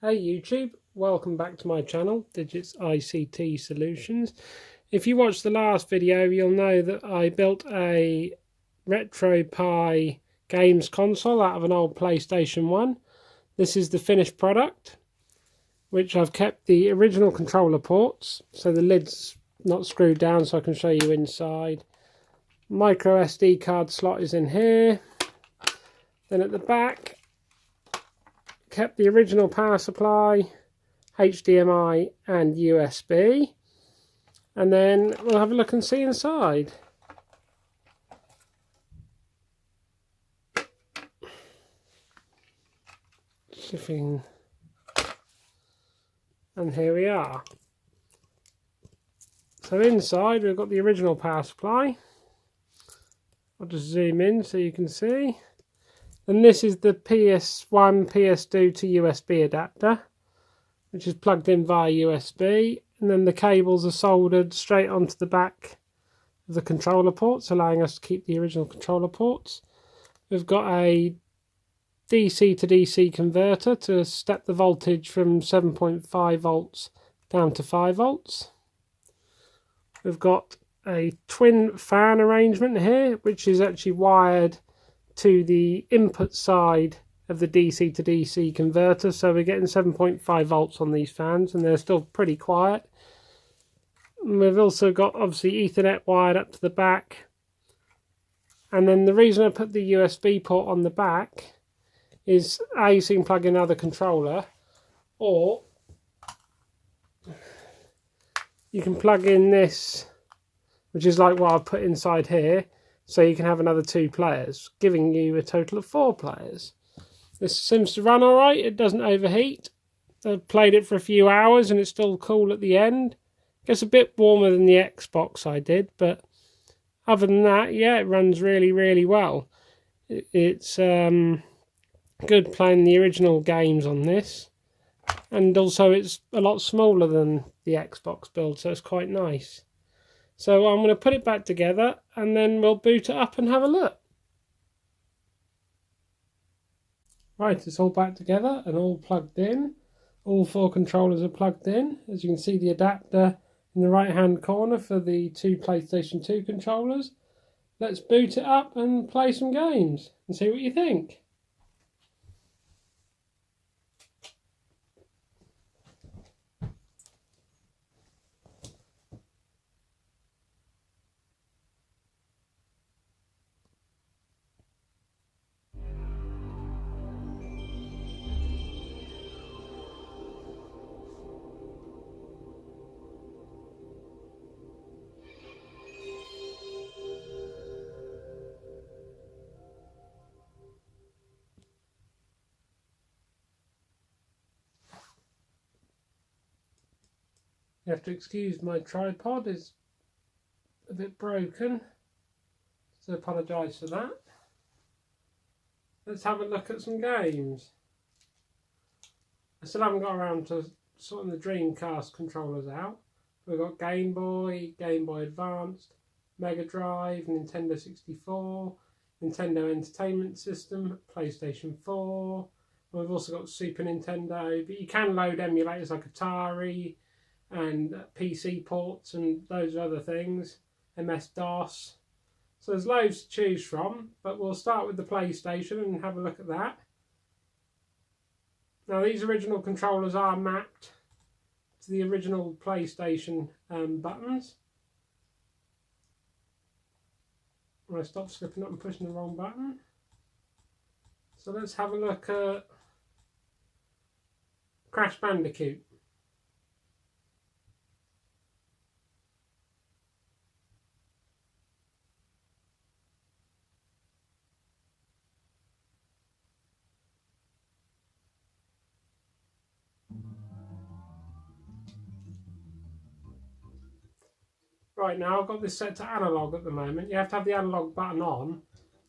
Hey YouTube, welcome back to my channel, Digits ICT Solutions. If you watched the last video, you'll know that I built a Retropie games console out of an old PlayStation 1. This is the finished product, which I've kept the original controller ports, so the lid's not screwed down so I can show you inside. Micro SD card slot is in here. Then at the back, kept the original power supply, HDMI and USB, and then we'll have a look and see inside. Shifting, and here we are. So inside we've got the original power supply. I'll just zoom in so you can see. And this is the PS1, PS2 to USB adapter, which is plugged in via USB. And then the cables are soldered straight onto the back of the controller ports, allowing us to keep the original controller ports. We've got a DC to DC converter to step the voltage from 7.5 volts down to 5 volts. We've got a twin fan arrangement here, which is actually wired to the input side of the DC to DC converter, so we're getting 7.5 volts on these fans and they're still pretty quiet. And we've also got obviously Ethernet wired up to the back, and then the reason I put the USB port on the back is A, you can plug in another controller, or you can plug in this, which is like what I've put inside here, so you can have another 2 players, giving you a total of 4 players. This seems to run alright, it doesn't overheat. I've played it for a few hours and it's still cool at the end. Gets a bit warmer than the Xbox I did, but other than that, yeah, it runs really well. It's good playing the original games on this, and also it's a lot smaller than the Xbox build, so it's quite nice. So I'm going to put it back together and then we'll boot it up and have a look. Right, it's all back together and all plugged in. All 4 controllers are plugged in. As you can see, the adapter in the right hand corner for the 2 PlayStation 2 controllers. Let's boot it up and play some games and see what you think. You have to excuse my tripod, it's a bit broken, so I apologise for that. Let's have a look at some games. I still haven't got around to sorting the Dreamcast controllers out. We've got Game Boy, Game Boy Advanced, Mega Drive, Nintendo 64, Nintendo Entertainment System, PlayStation 4. We've also got Super Nintendo, but you can load emulators like Atari and PC ports and loads of other things, MS-DOS. So there's loads to choose from, but we'll start with the PlayStation and have a look at that. Now these original controllers are mapped to the original PlayStation buttons. I stopped slipping up and pushing the wrong button. So let's have a look at Crash Bandicoot. Right, now I've got this set to analog at the moment. You have to have the analog button on,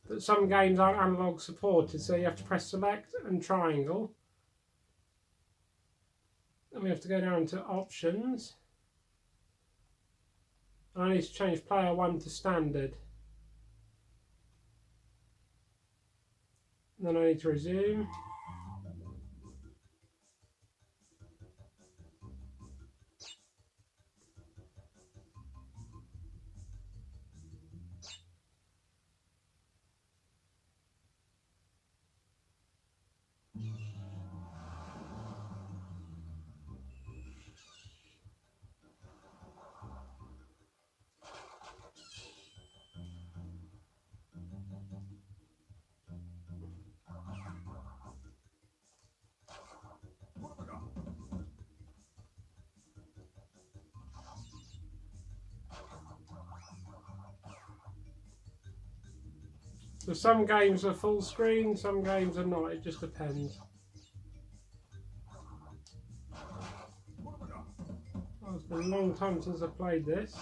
but some games aren't analog supported, so you have to press select and triangle. Then we have to go down to options. And I need to change player 1 to standard. And then I need to resume. So some games are full screen, some games are not, it just depends. Oh, it's been a long time since I played this.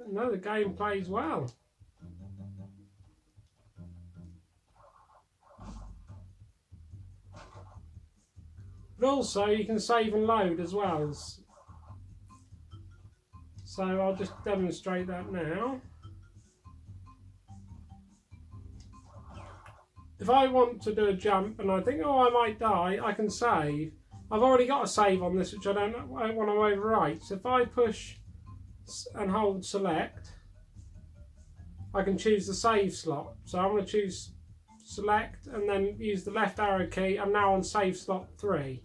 No, the game plays well. But also you can save and load as well. So I'll just demonstrate that now. If I want to do a jump and I think, oh, I might die, I can save. I've already got a save on this which I don't want to overwrite. So if I push and hold select, I can choose the save slot. So I'm going to choose select and then use the left arrow key. I'm now on save slot 3,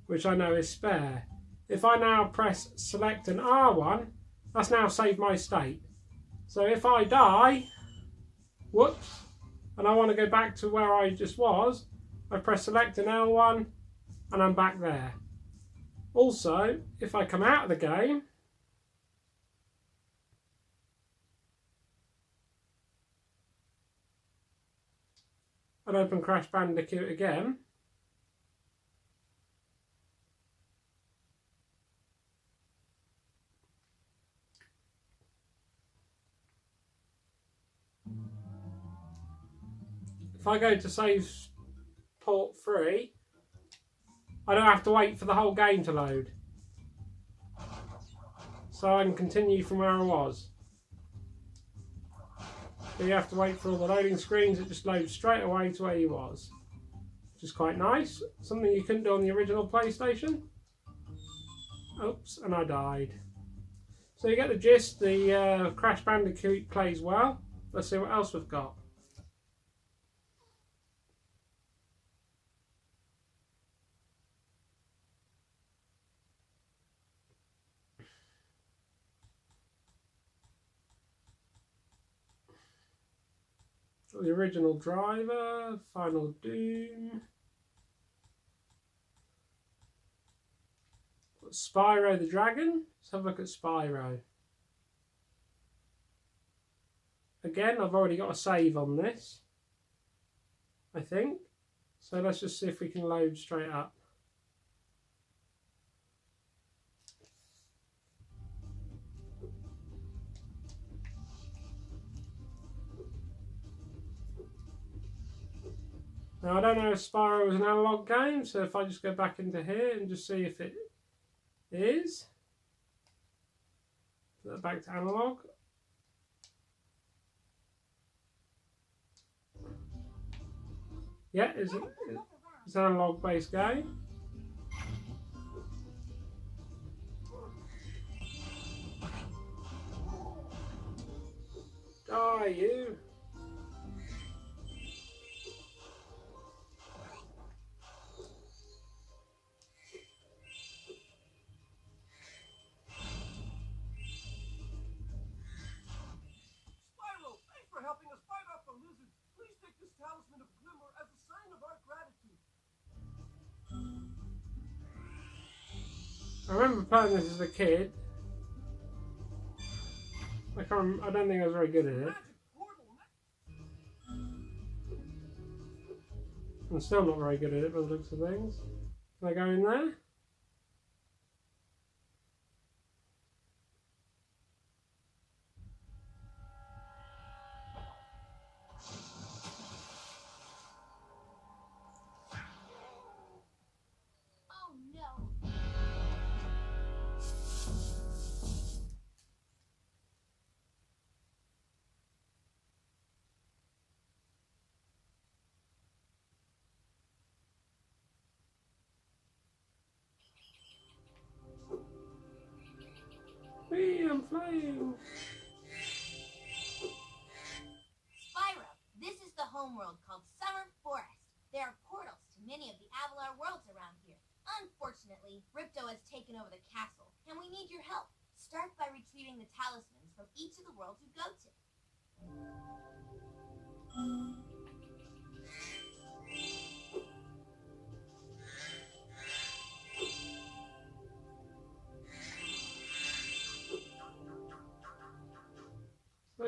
which I know is spare. If I now press select and R1, that's now saved my state. So if I die, whoops, and I want to go back to where I just was, I press select and L1 and I'm back there. Also, if I come out of the game, and open Crash Bandicoot again, if I go to save port 3, I don't have to wait for the whole game to load. So I can continue from where I was. So you have to wait for all the loading screens, it just loads straight away to where you was. Which is quite nice. Something you couldn't do on the original PlayStation. Oops, and I died. So you get the gist, the Crash Bandicoot plays well. Let's see what else we've got. The original driver, Final Doom, Spyro the Dragon. Let's have a look at Spyro. Again, I've already got a save on this, I think. So let's just see if we can load straight up. Now I don't know if Spyro was an analog game, so if I just go back into here and just see if it is. Put that back to analog. Yeah, it's an analog based game. Die, you! I remember playing this as a kid. I don't think I was very good at it. I'm still not very good at it by the looks of things. Can I go in there? Whee, I'm flying! Spyro, this is the homeworld called Summer Forest. There are portals to many of the Avalar worlds around here. Unfortunately, Ripto has taken over the castle, and we need your help. Start by retrieving the talismans from each of the worlds you go to. So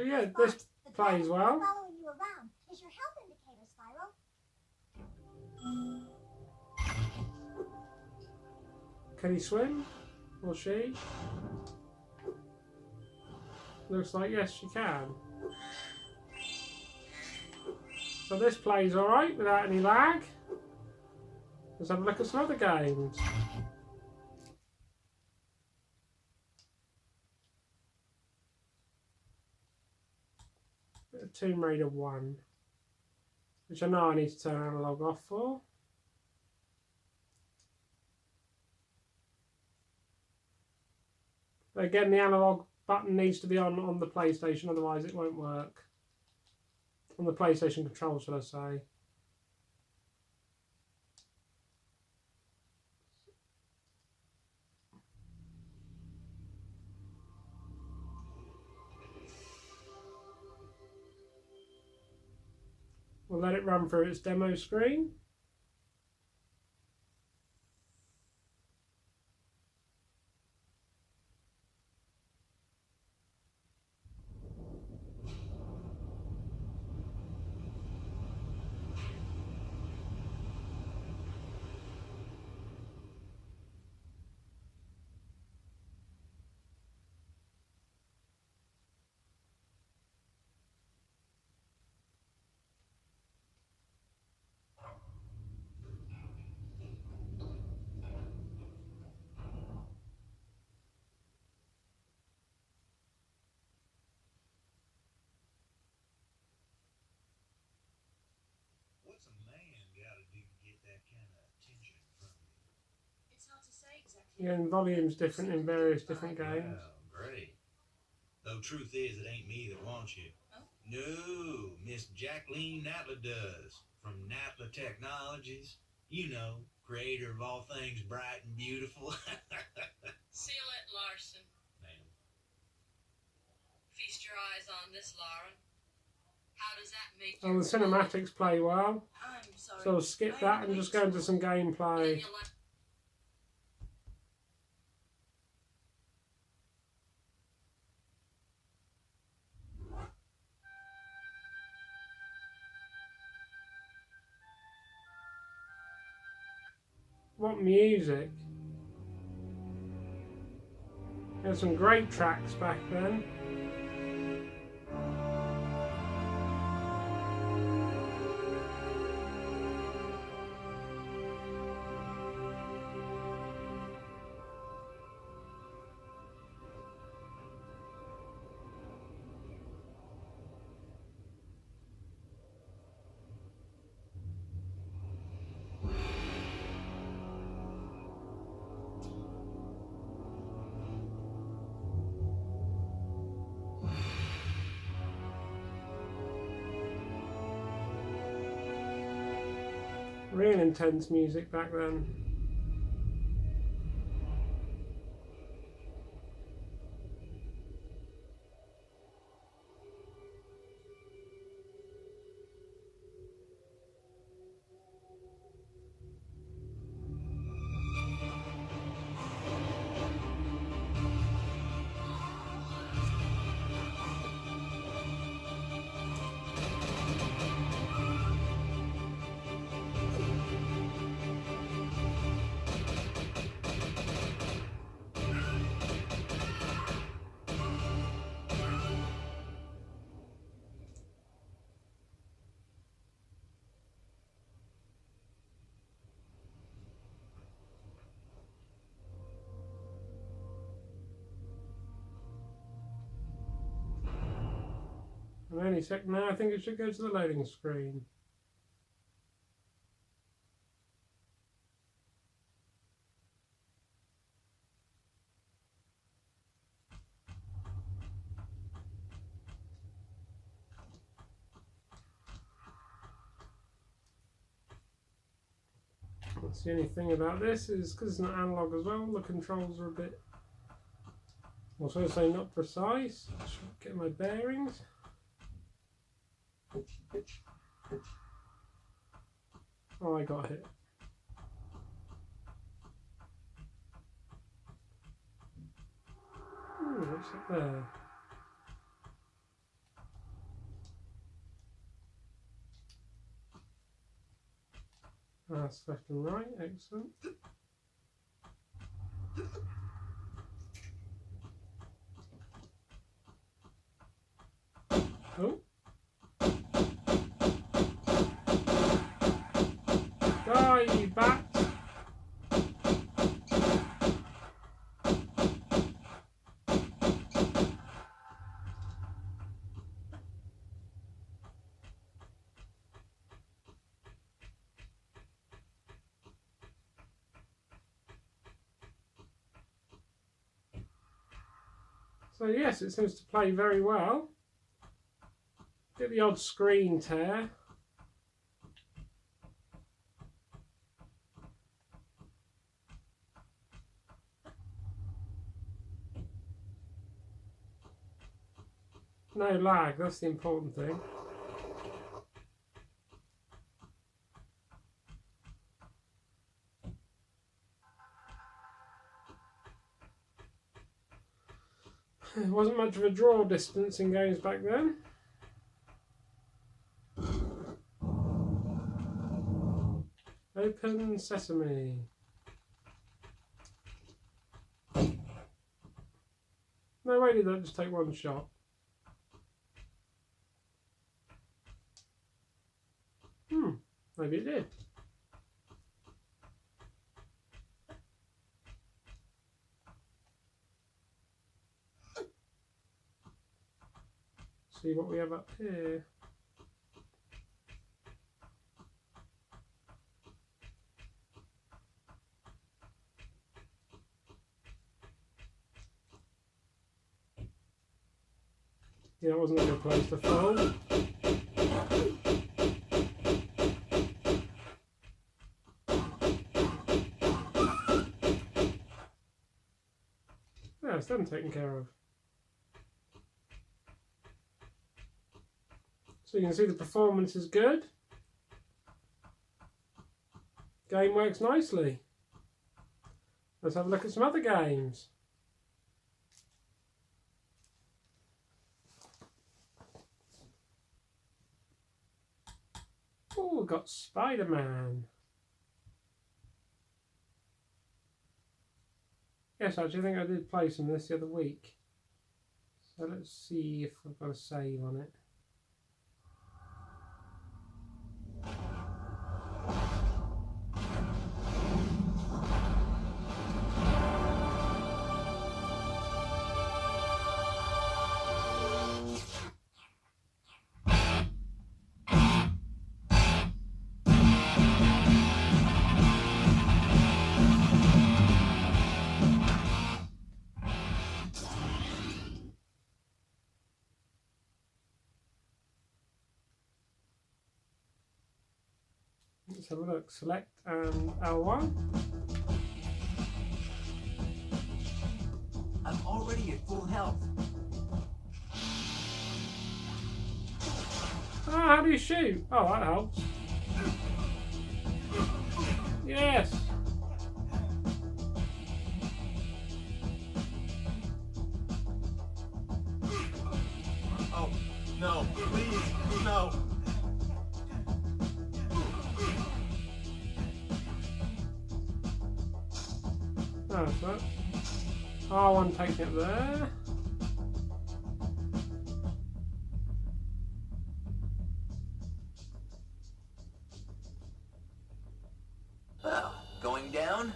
yeah, this plays well. Following you around is your health indicator, Spyro. Can he swim? Or she? Looks like yes, she can. So this plays alright without any lag. Let's have a look at some other games. Tomb Raider 1, which I know I need to turn analog off for. But again, the analog button needs to be on the PlayStation, otherwise it won't work. On the PlayStation controls, shall I say. We'll let it run through its demo screen. What's a man got to do to get that kind of attention from you? It's hard to say exactly. Yeah, and volume's different in various different games. Wow, great. Though truth is, it ain't me that wants you. Oh? No, Miss Jacqueline Natla does. From Natla Technologies. You know, creator of all things bright and beautiful. Seal it, Larson. Ma'am. Feast your eyes on this, Lauren. How does that make Oh, the cinematics play well. I'm sorry. So we'll skip that and just go into some gameplay. What music? There's some great tracks back then. Real intense music back then. And any second now, I think it should go to the loading screen. That's the only thing about this is because it's not analog as well, the controls are a bit, well, so to say, not precise. Just get my bearings. Oh, I got hit. Ooh, what's up there? That's left and right, excellent. Oh. Die, you bat! So yes, it seems to play very well. Get the odd screen tear. No lag, that's the important thing. It wasn't much of a draw distance in games back then. Open sesame. No way did that just take one shot. Maybe it did. See what we have up here. Yeah, it wasn't a good place to fall. Yeah, it's them taken care of. So you can see the performance is good. Game works nicely. Let's have a look at some other games. Oh, we've got Spider-Man. Yes, actually, I think I did play some of this the other week. So let's see if I've got a save on it. Let's have a look. Select and L1. I'm already at full health. Ah, how do you shoot? Oh, that helps. Yes. Oh, no, please, no. Oh, that's that. R1 takes it there. Oh, going down?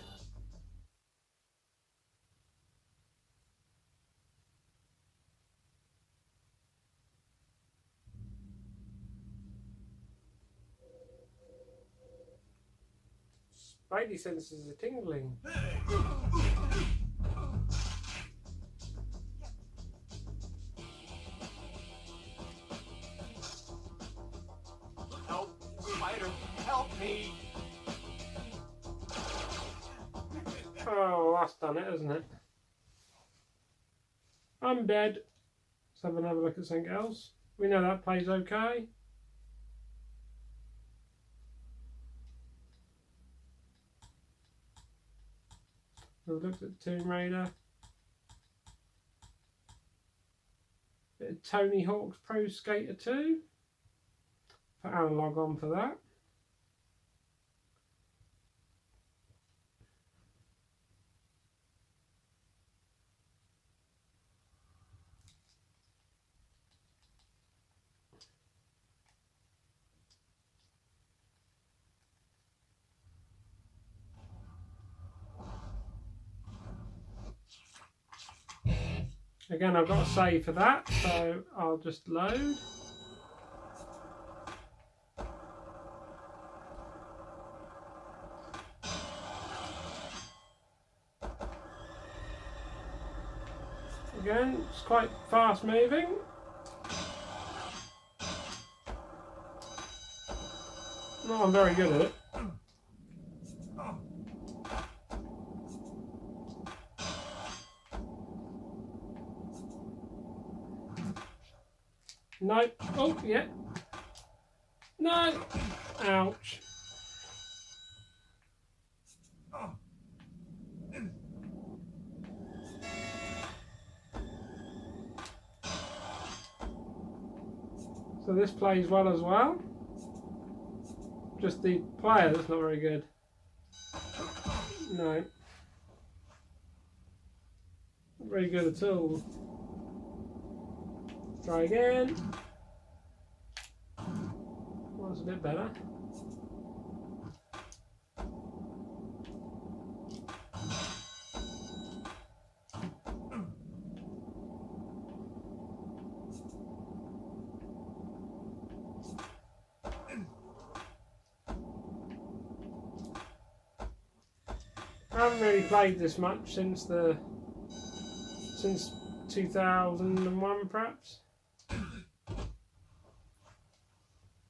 Spidey senses are tingling. Help, Spider, help me! Oh, that's done it, isn't it? I'm dead. Let's have another look at something else. We know that plays okay. We've looked at Tomb Raider. Bit of Tony Hawk's Pro Skater 2. Put analog on for that. Again, I've got a save for that, so I'll just load. Again, it's quite fast moving. Not I'm very good at it. Nope. Oh, yeah. No. Ouch. So this plays well as well. Just the player that's not very good. No. Not very good at all. Try again. Well, that's a bit better. I haven't really played this much since 2001 perhaps.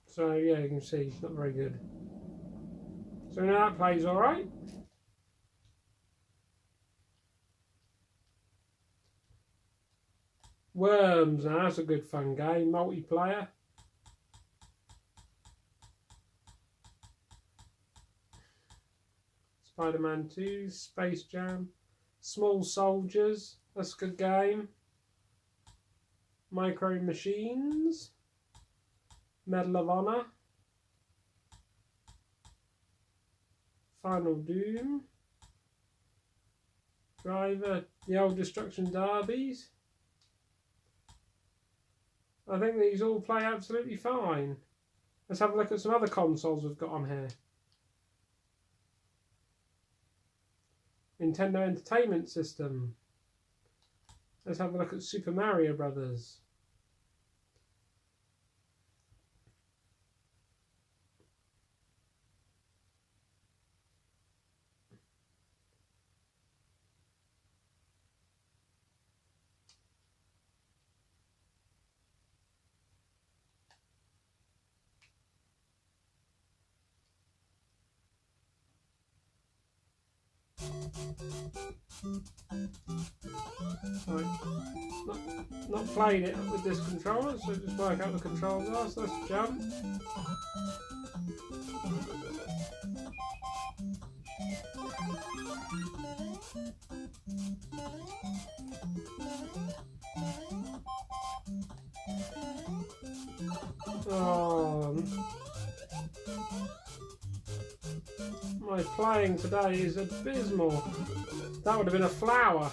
So yeah, you can see it's not very good. So now that plays alright. Worms, now that's a good fun game, multiplayer. Spider-Man 2, Space Jam, Small Soldiers, that's a good game. Micro Machines, Medal of Honor, Final Doom, Driver, the old Destruction Derbies. I think these all play absolutely fine. Let's have a look at some other consoles we've got on here. Nintendo Entertainment System. Let's have a look at Super Mario Brothers. Right. Not played it with this controller, so just work out the controls are. So let's jump. Oh, my playing today is abysmal. That would have been a flower.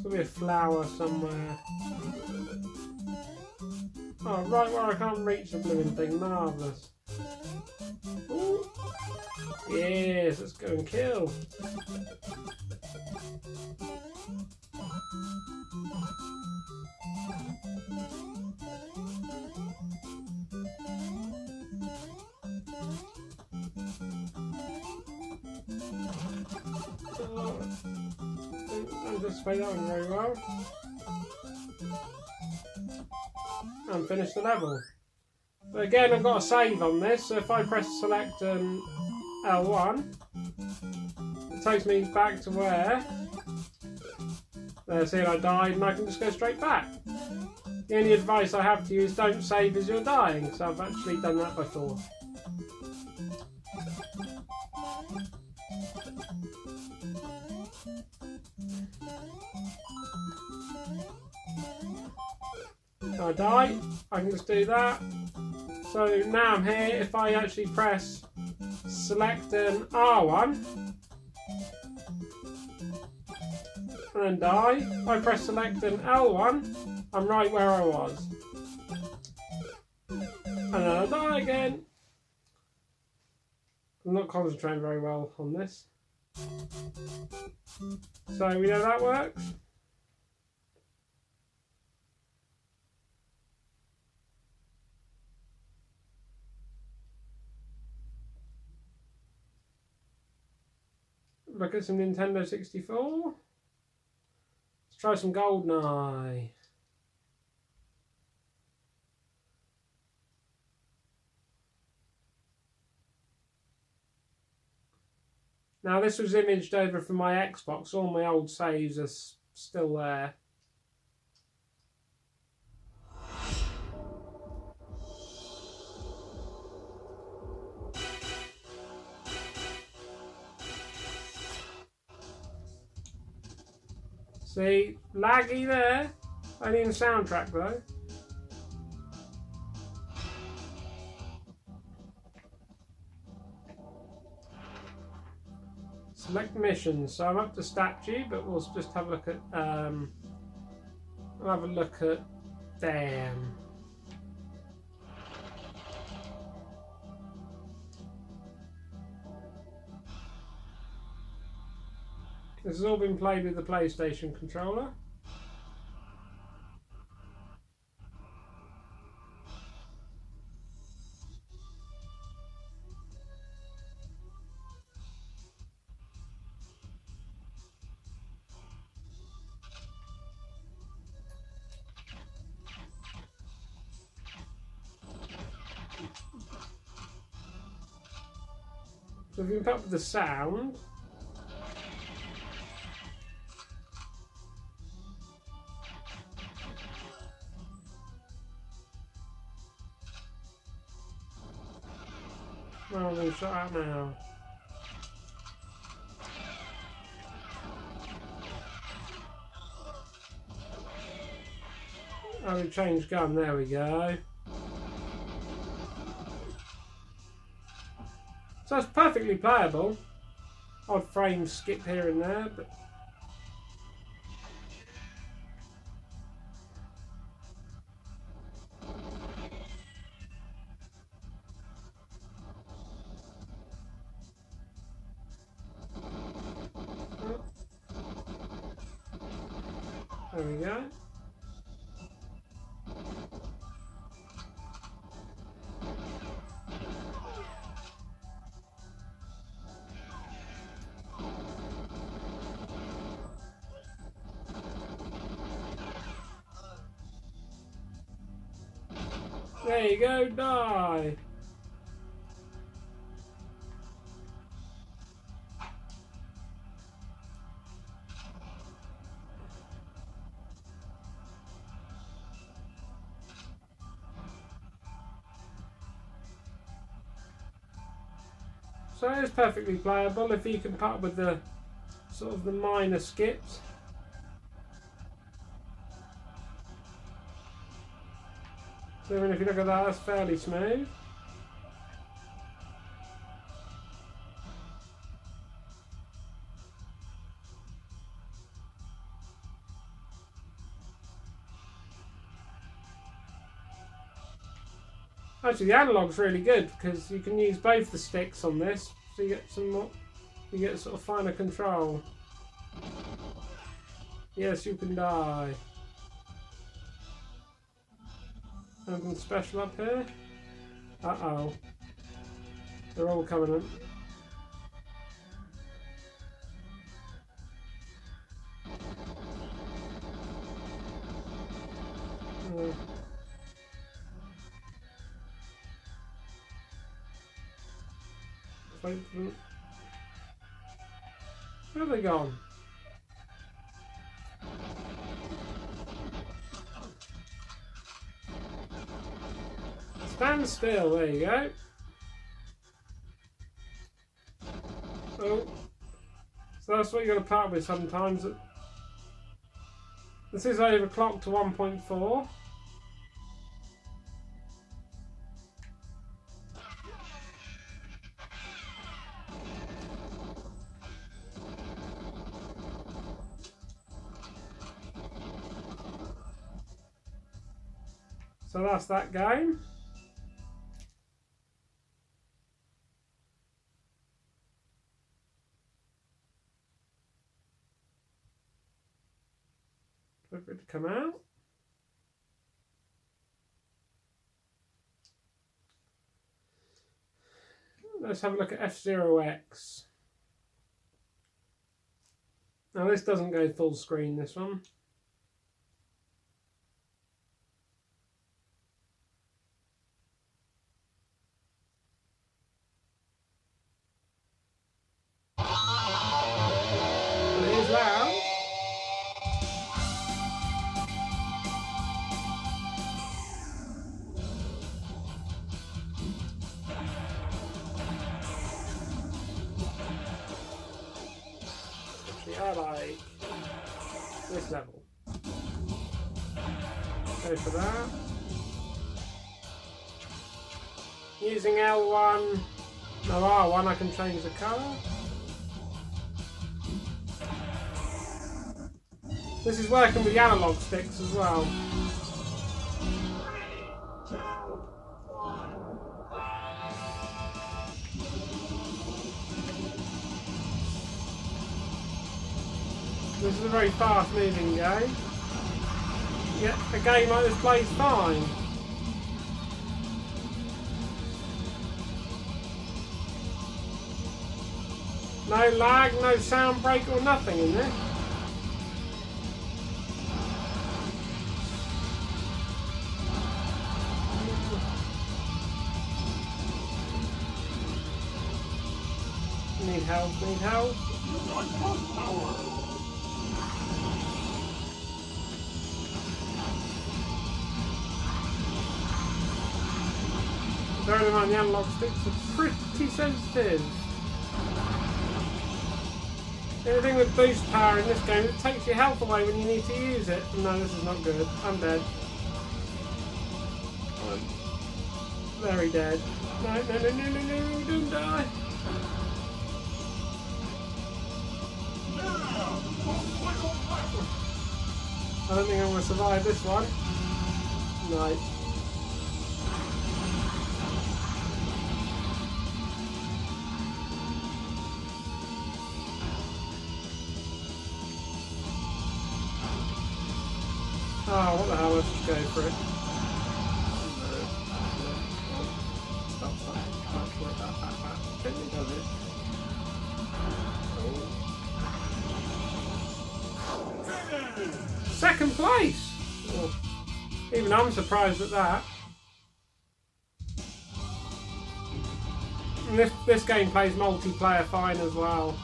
There'll be a flower somewhere. Oh, right where I can't reach the blooming thing. Marvellous. Ooh. Yes, let's go and kill. Don't anticipate that one very well. And finish the level. But again, I've got a save on this, so if I press select and L1, it takes me back to where. See, I died, and I can just go straight back. The only advice I have to you is don't save as you're dying, so I've actually done that before. I die, I can just do that. So now I'm here, if I actually press select an R1 and then die, if I press select an L1, I'm right where I was. And then I die again. I'm not concentrating very well on this. So we know that works. Look at some Nintendo 64. Let's try some GoldenEye. Now this was imaged over from my Xbox. All my old saves are still there. See, laggy there. Only in the soundtrack though. Select missions. So I'm up to statue, but we'll just have a look at. We'll have a look at dam. This has all been played with the PlayStation controller. So if you put up the sound. Well, we'll shut out now. Oh, we changed gun, there we go. So it's perfectly playable. Odd frames skip here and there, but there we go. There you go, die! So it's perfectly playable if you can put up with the sort of the minor skips. So even if you look at that, that's fairly smooth. Actually, the analog's really good because you can use both the sticks on this, so you get some more. You get sort of finer control. Yes, you can die. Anything special up here? Uh-oh. They're all coming in. Where have they gone? Stand still, there you go. Oh. So that's what you're going to put up with sometimes. This is overclocked to 1.4. So that's that game. Wait for it to come out. Let's have a look at F-Zero-X. Now this doesn't go full screen, this one. But it is loud. I like this level. Go for that. Using L1, no R1, I can change the colour. This is working with the analog sticks as well. This is a very fast moving game. Yet a game like this plays fine. No lag, no sound break or nothing in this. Need help, need help. Bearing in mind the analog sticks are pretty sensitive. Anything with boost power in this game, it takes your health away when you need to use it. No, this is not good. I'm dead. I'm very dead. No, no, no, no, no, no, don't die. I don't think I'm going to survive this one. No. Oh, what the hell, let's just go for it. Stop. Second place! Oh, even I'm surprised at that. And this game plays multiplayer fine as well.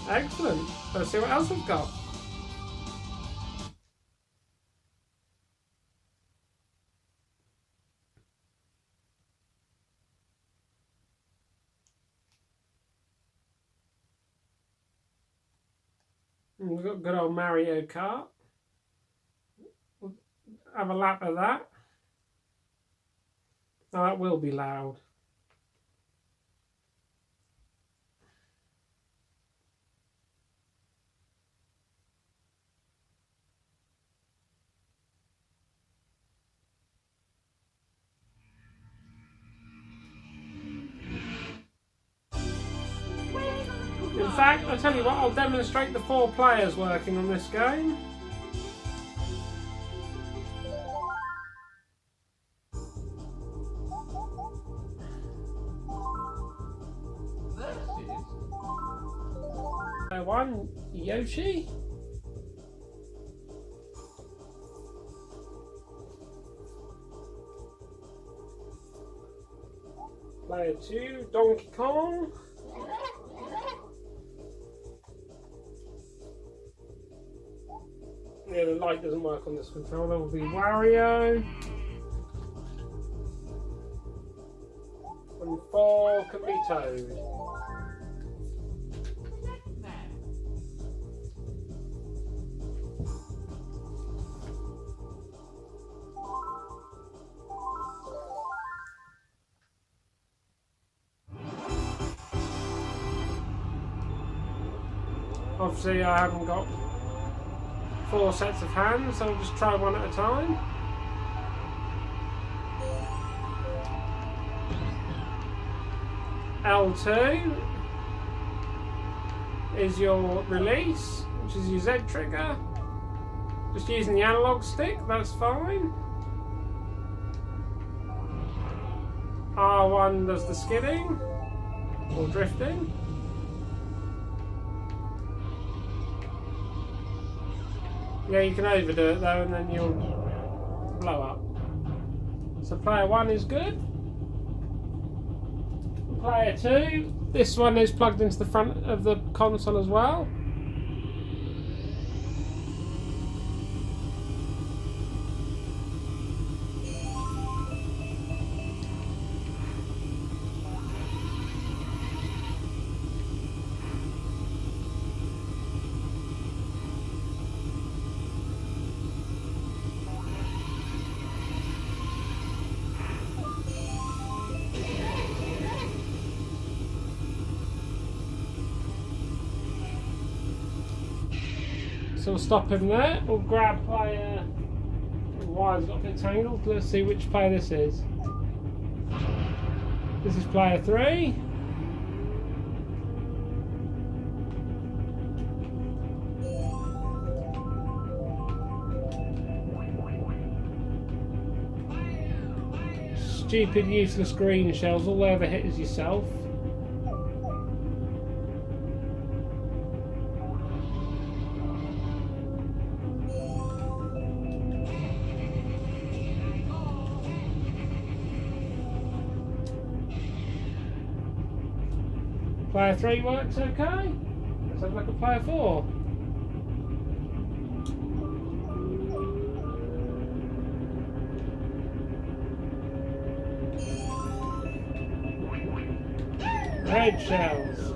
Excellent. Let's see what else we've got. We've got good old Mario Kart. We'll have a lap of that. Now that will be loud. In fact, I'll tell you what, I'll demonstrate the 4 players working on this game. One, Yoshi. Player 2, Donkey Kong. Yeah, the light doesn't work on this controller. Will be Wario. And 4 can be Toad. Obviously I haven't got 4 sets of hands, so I'll just try one at a time. L2 is your release, which is your Z trigger. Just using the analog stick, that's fine. R1 does the skidding or drifting. Yeah, you can overdo it though, and then you'll blow up. So player 1 is good. Player 2, this one is plugged into the front of the console as well. So we'll stop him there. We'll grab player. The wire's got a bit tangled. Let's see which player this is. This is player 3. Stupid, useless green shells. All they ever hit is yourself. Player 3 works okay. Let's have a look at player 4. Red shells.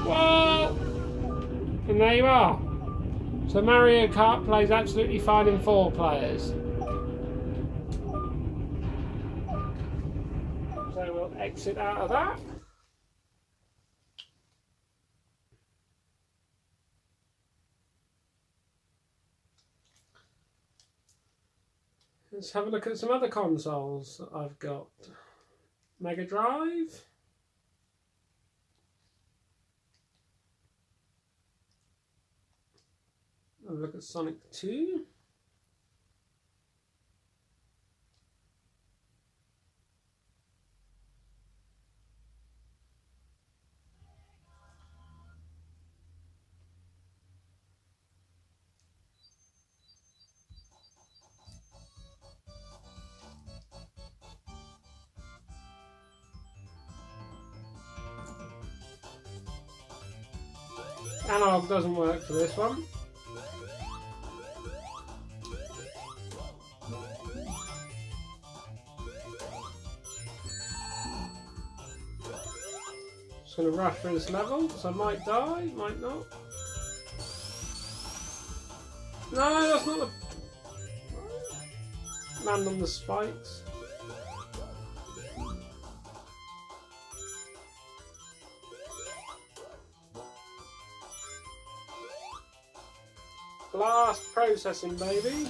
Whoa! And there you are. So Mario Kart plays absolutely fine in 4 players. So we'll exit out of that. Let's have a look at some other consoles that I've got. Mega Drive. Have a look at Sonic 2. Analog doesn't work for this one. Just going to rush through this level, so I might die, might not. No, that's not the... Land on the spikes. Blast processing, baby.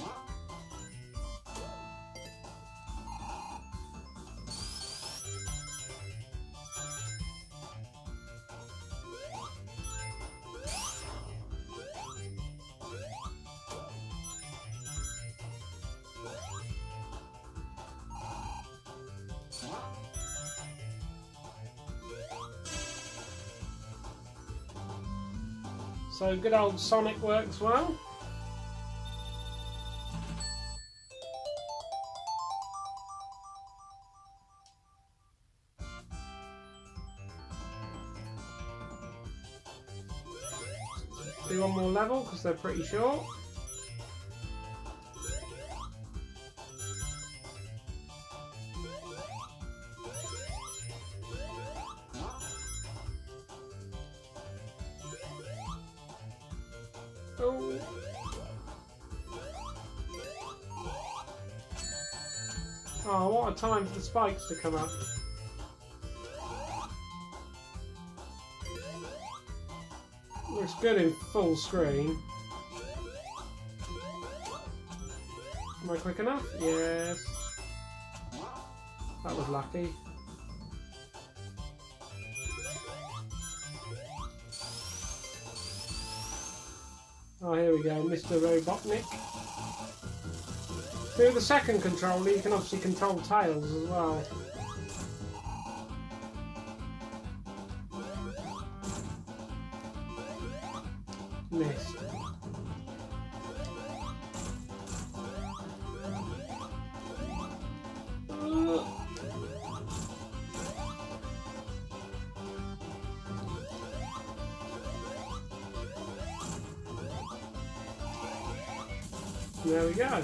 So good old Sonic works well. Do one more level because they're pretty short. Oh. Oh, what a time for the spikes to come up. Looks good in full screen. Am I quick enough? Yes. That was lucky. Oh, here we go, Mr. Robotnik. Through the second controller, you can obviously control Tails as well. Missed. There we go.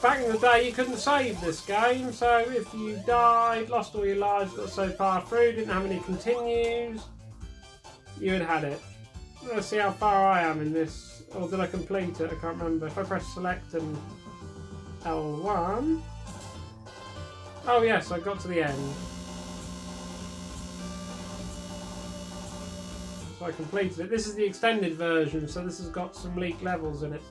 Back in the day, you couldn't save this game, so if you died, lost all your lives, got so far through, didn't have any continues, you had it. Let's see how far I am in this. Or did I complete it? I can't remember. If I press select and L1. Oh yes, I got to the end. So I completed it. This is the extended version, so this has got some leaked levels in it.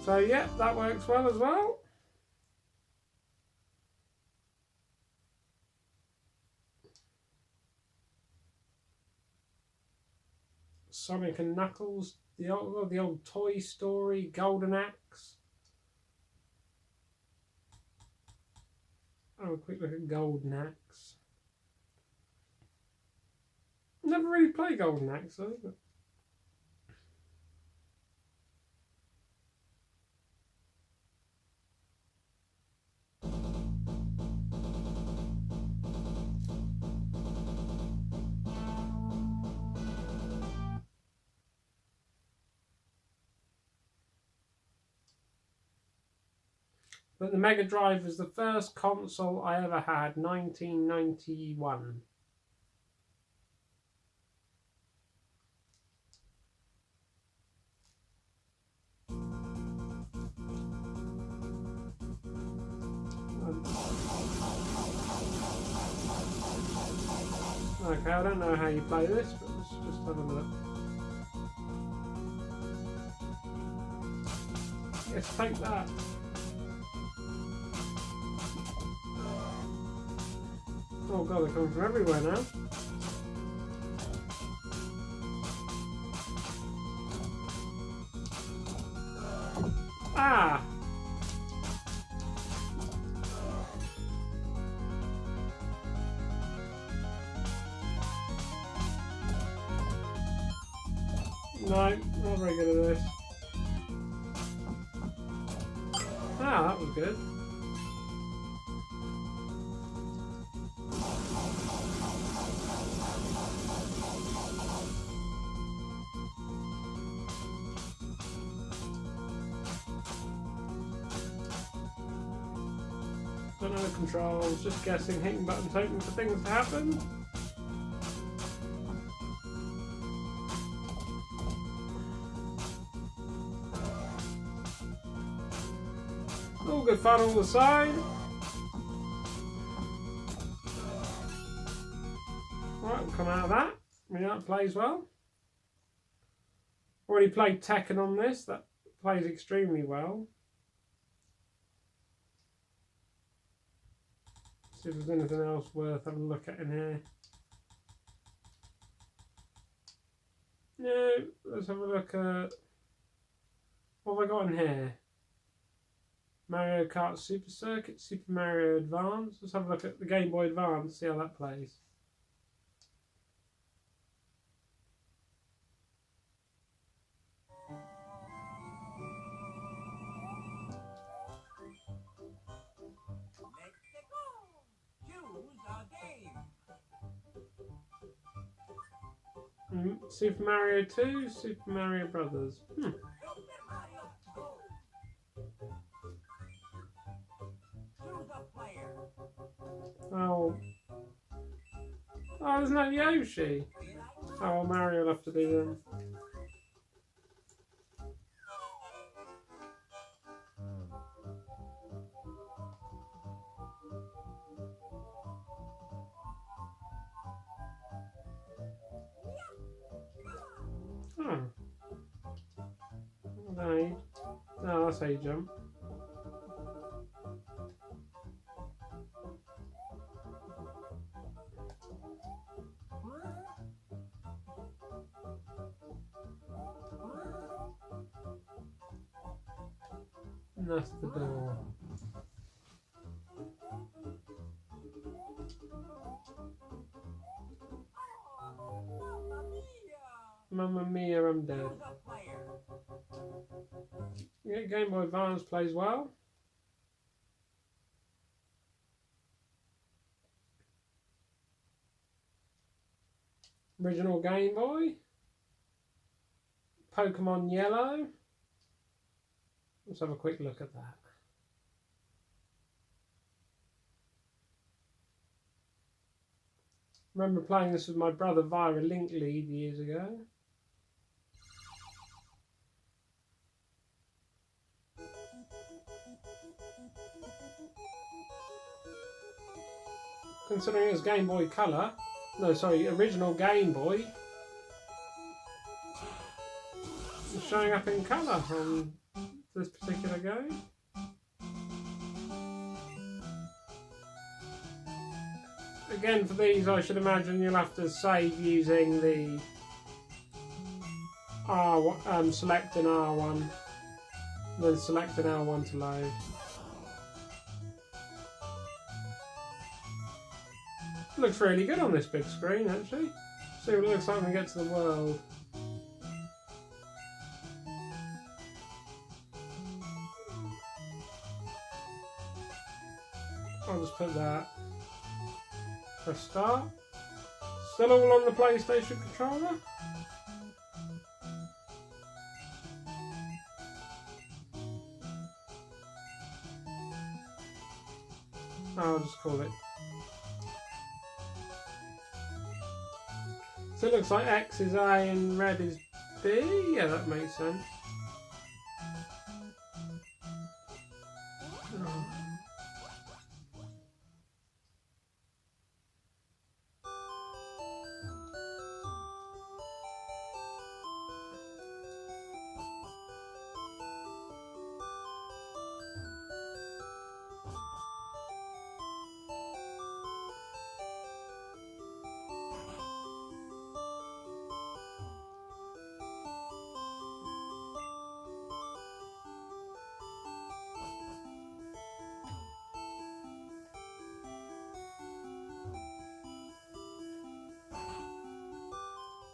So yeah, that works well as well. Sonic and Knuckles, the old Toy Story, Golden Axe. Have a quick look at Golden Axe. Never really played Golden Axe though. But... But the Mega Drive was the first console I ever had, 1991. Okay, I don't know how you play this, but let's just have a look. Yes, take that. Oh god, they're coming from everywhere now. Ah! No, not very good at this. Ah, that was good. Don't know the controls, just guessing, hitting buttons, hoping for things to happen. All good fun all the same. Right, we'll come out of that. Yeah, it plays well. Already played Tekken on this, that plays extremely well. See if there's anything else worth having a look at in here. No, let's have a look at what have I got in here. Mario Kart Super Circuit, Super Mario Advance. Let's have a look at the Game Boy Advance, see how that plays. Super Mario 2, Super Mario Brothers. Oh, there's no Yoshi. Oh, Mario will have to do them. Oh. No, that's how you jump. And that's the door. Mamma mia, I'm dead. Yeah, Game Boy Advance plays well. Original Game Boy. Pokemon Yellow. Let's have a quick look at that. Remember playing this with my brother via a link lead years ago. Considering it's Game Boy Color, no, sorry, original Game Boy, it's showing up in colour on this particular game. Again, for these, I should imagine you'll have to save using the R1, select an R1, then select an L1 to load. Looks really good on this big screen, actually. See what it looks like when we get to the world. I'll just put that. Press start. Still all on the PlayStation controller. I'll just call it. So it looks like X is A and red is B. Yeah, that makes sense. Oh.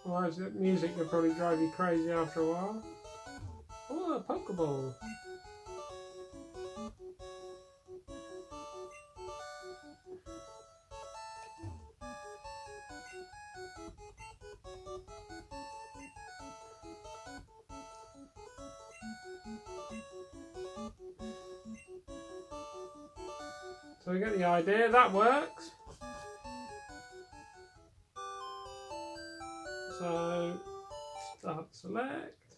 Why is it music that probably drive you crazy after a while? Oh, a Pokeball. So we get the idea, that works. So, start select.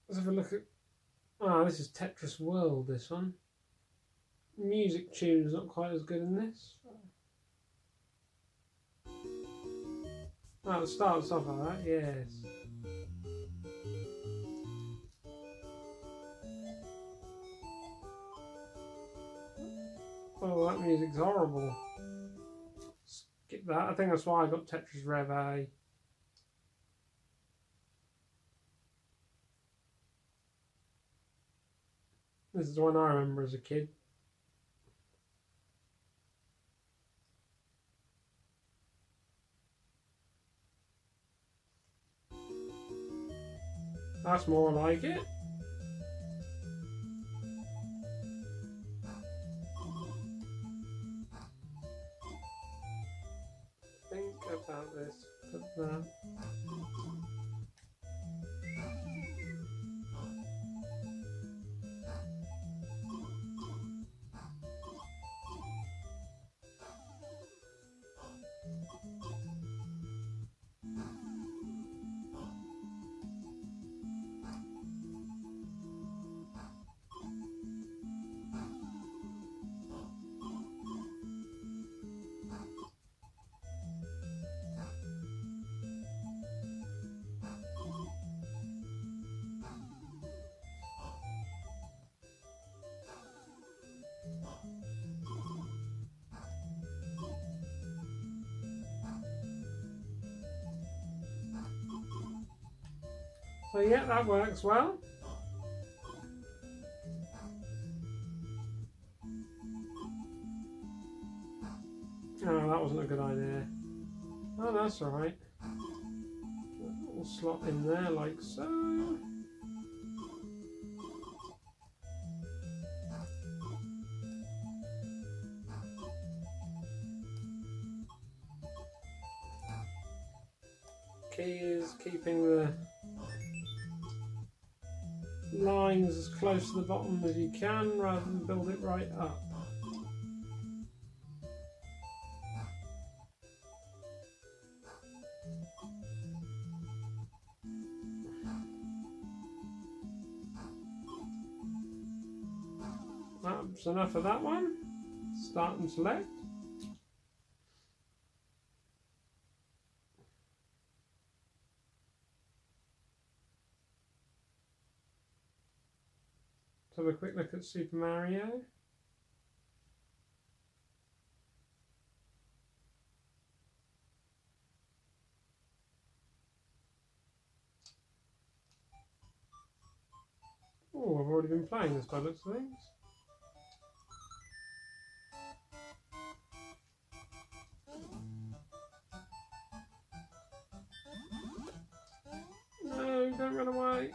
Let's have a look at, this is Tetris World, this one. Music tune's not quite as good in this. Oh, it starts off like that, yes. music's horrible. Skip that. I think that's why I got Tetris Rev A. This is the one I remember as a kid. That's more like it. Think about this. Put that. So yeah, that works well. Oh, that wasn't a good idea. Oh, that's alright. We'll slot in there like so. Key is keeping the lines as close to the bottom as you can rather than build it right up. That's enough of that one. Start and select. Let's have a quick look at Super Mario. Oh, I've already been playing this by the looks of things. No, don't run away.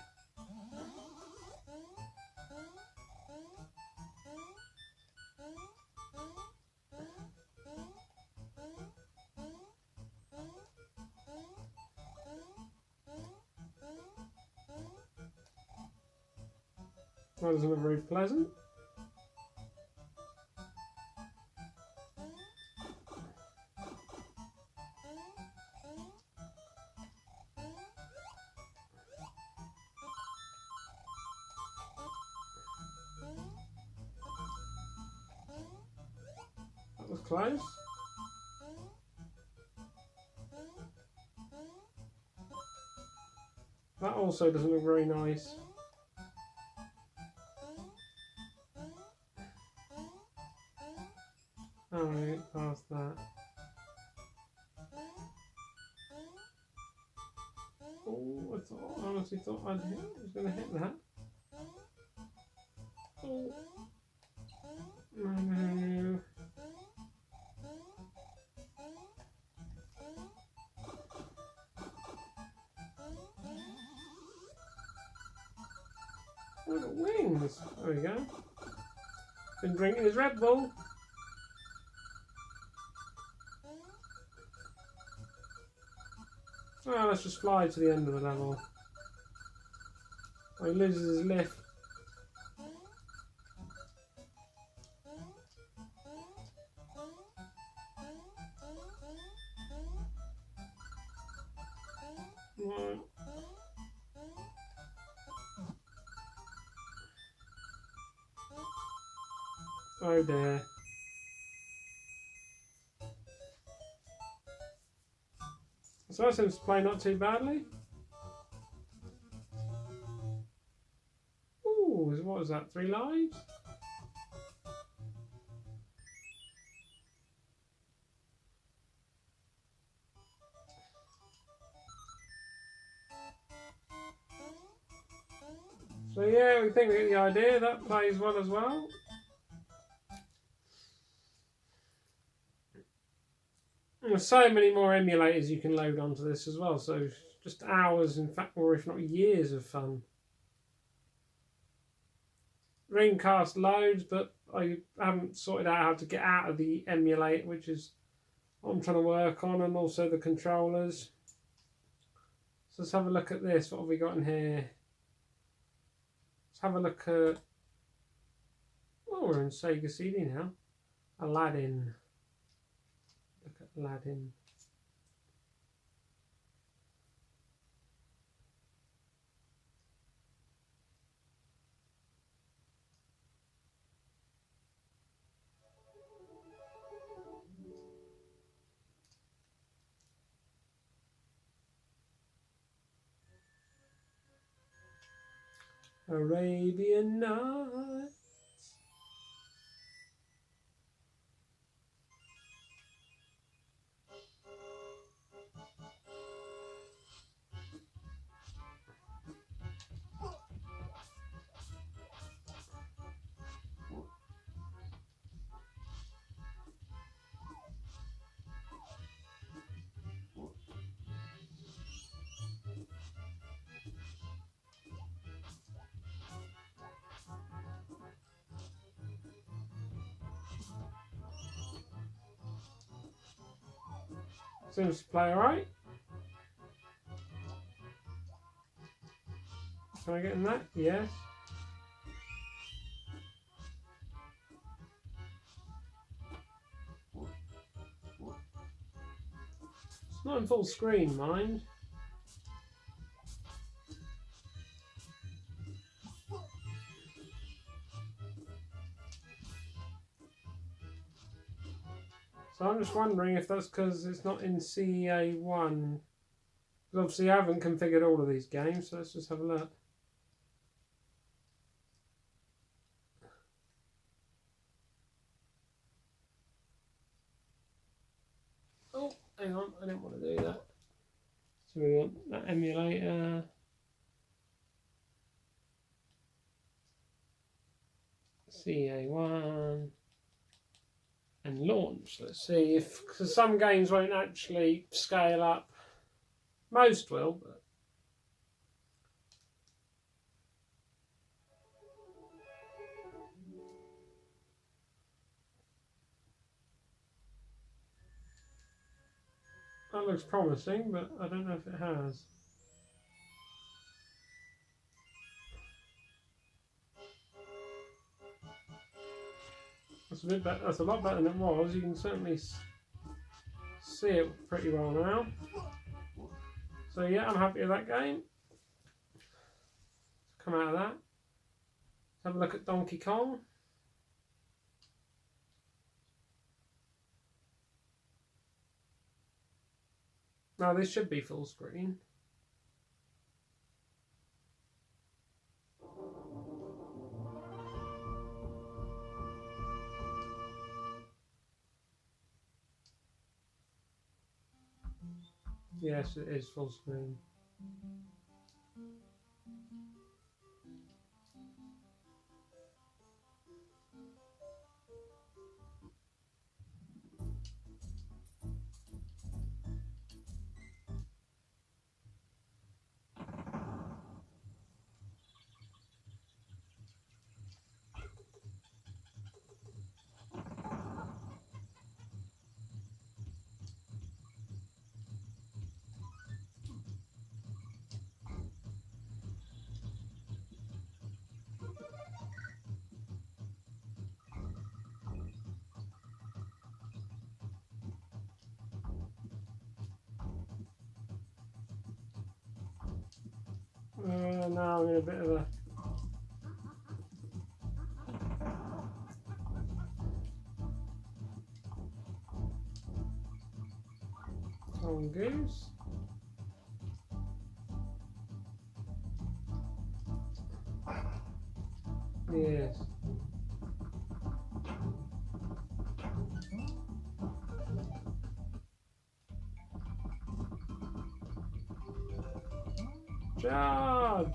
That doesn't look very pleasant. That was close. That also doesn't look very nice. Alright, past that. Oh, I honestly thought I was going to hit that. Oh. No. Look at wings. There we go. Been drinking his Red Bull. Oh, let's just fly to the end of the level. Oh, he loses his lift. Right. Oh dear. So that seems to play not too badly. Ooh, what was that? 3 lives? So yeah, we think we get the idea. That plays well as well. There's so many more emulators you can load onto this as well. So just hours, in fact, or if not years of fun. Dreamcast loads, but I haven't sorted out how to get out of the emulator, which is what I'm trying to work on, and also the controllers. So let's have a look at this. What have we got in here? Let's have a look at... Oh, we're in Sega CD now. Aladdin. Look at Aladdin. Arabian Nights. Seems to play alright. Can I get in that? Yes. It's not in full screen, mind. So I'm just wondering if that's because it's not in CEA1. Because obviously I haven't configured all of these games, so let's just have a look. Oh, hang on, I didn't want to do that. So we want that emulator. CEA1. And launch. Let's see if, because some games won't actually scale up. Most will, but that looks promising, but I don't know if it has. That's a bit better. That's a lot better than it was. You can certainly see it pretty well now. So yeah, I'm happy with that game. Let's come out of that. Let's have a look at Donkey Kong. Now this should be full screen. Yes, it is full screen. Now I'm in a bit of a... Goose. Yes. Charge!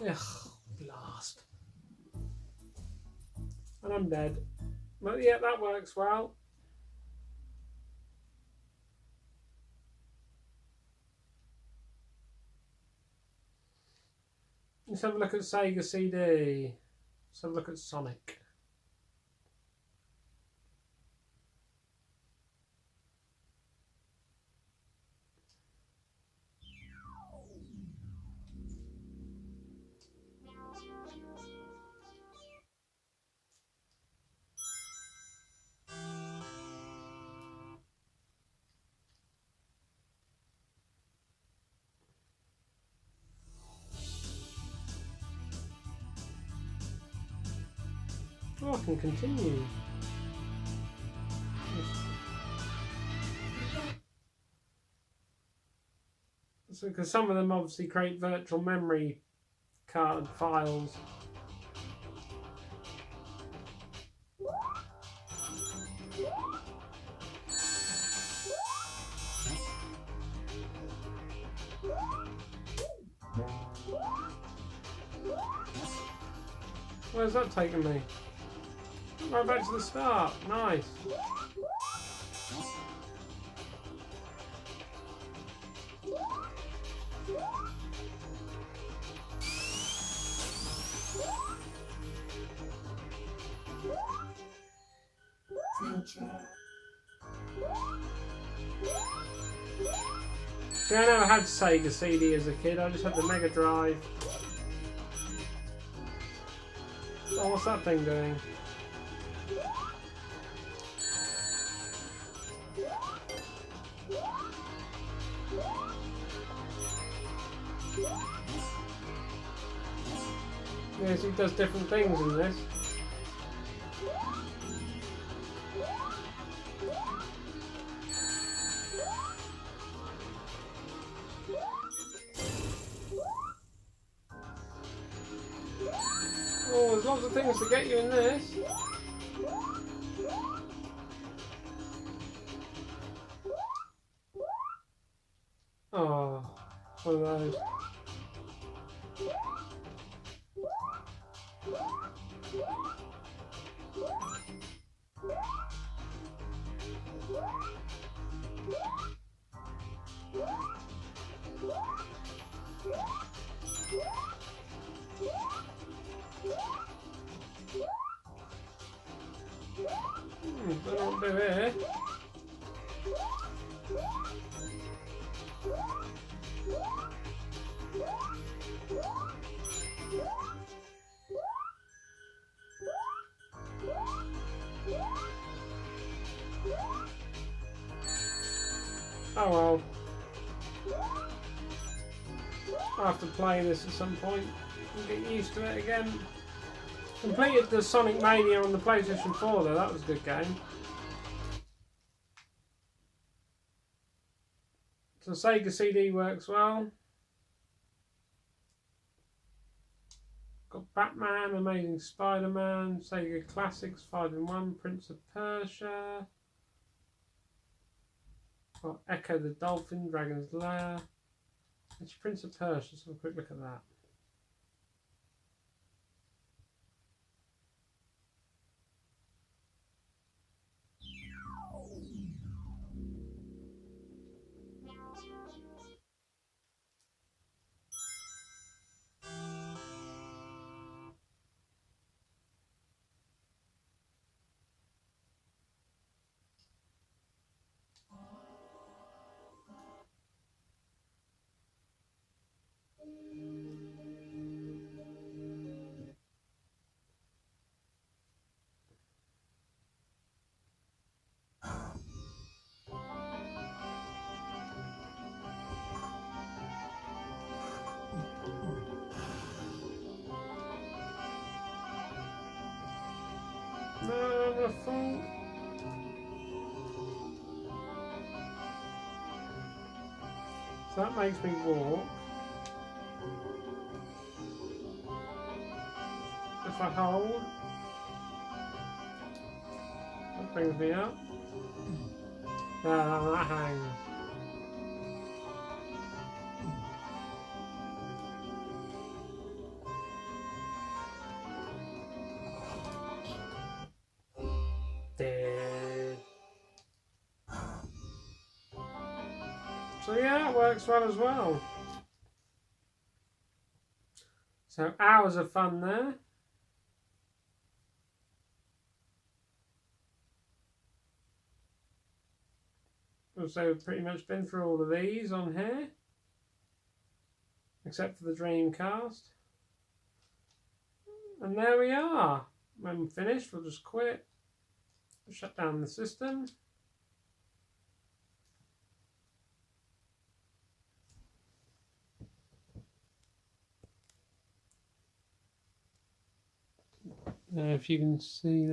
Ugh, blast. And I'm dead. But yeah, that works well. Let's have a look at Sega CD. Let's have a look at Sonic. Oh, I can continue. So, because some of them obviously create virtual memory card files. Where's that taking me? Right back to the start. Nice. See, I never had Sega CD as a kid. I just had the Mega Drive. Oh, what's that thing doing? Yes, it does different things in this. Oh, there's lots of things to get you in this. Oh, one of those. I don't do it. Oh well. I'll have to play this at some point and get used to it again. Completed the Sonic Mania on the PlayStation 4 though, that was a good game. So Sega CD works well. Got Batman, Amazing Spider-Man, Sega Classics 5-in-1, Prince of Persia. Got Echo the Dolphin, Dragon's Lair. It's Prince of Persia, let's have a quick look at that. No, I'm a fool. So that makes me walk. If I hold, that brings me up. That hangs. So yeah, it works well as well. So hours of fun there. So we've pretty much been through all of these on here, except for the Dreamcast. And there we are. When we're finished, we'll just quit, shut down the system. Now if you can see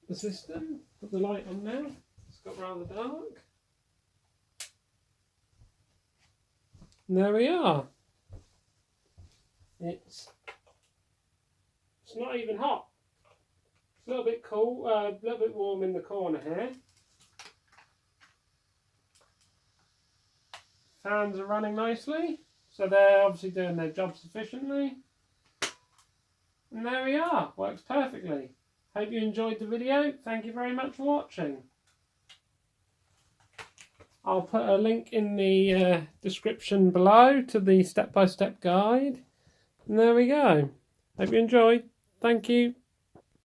the system, put the light on now. It's got rather dark. And there we are. It's not even hot. It's a little bit cool, a little bit warm in the corner here. Fans are running nicely, so they're obviously doing their job sufficiently. And there we are, works perfectly. Hope you enjoyed the video. Thank you very much for watching. I'll put a link in the description below to the step-by-step guide. And there we go. Hope you enjoyed. Thank you.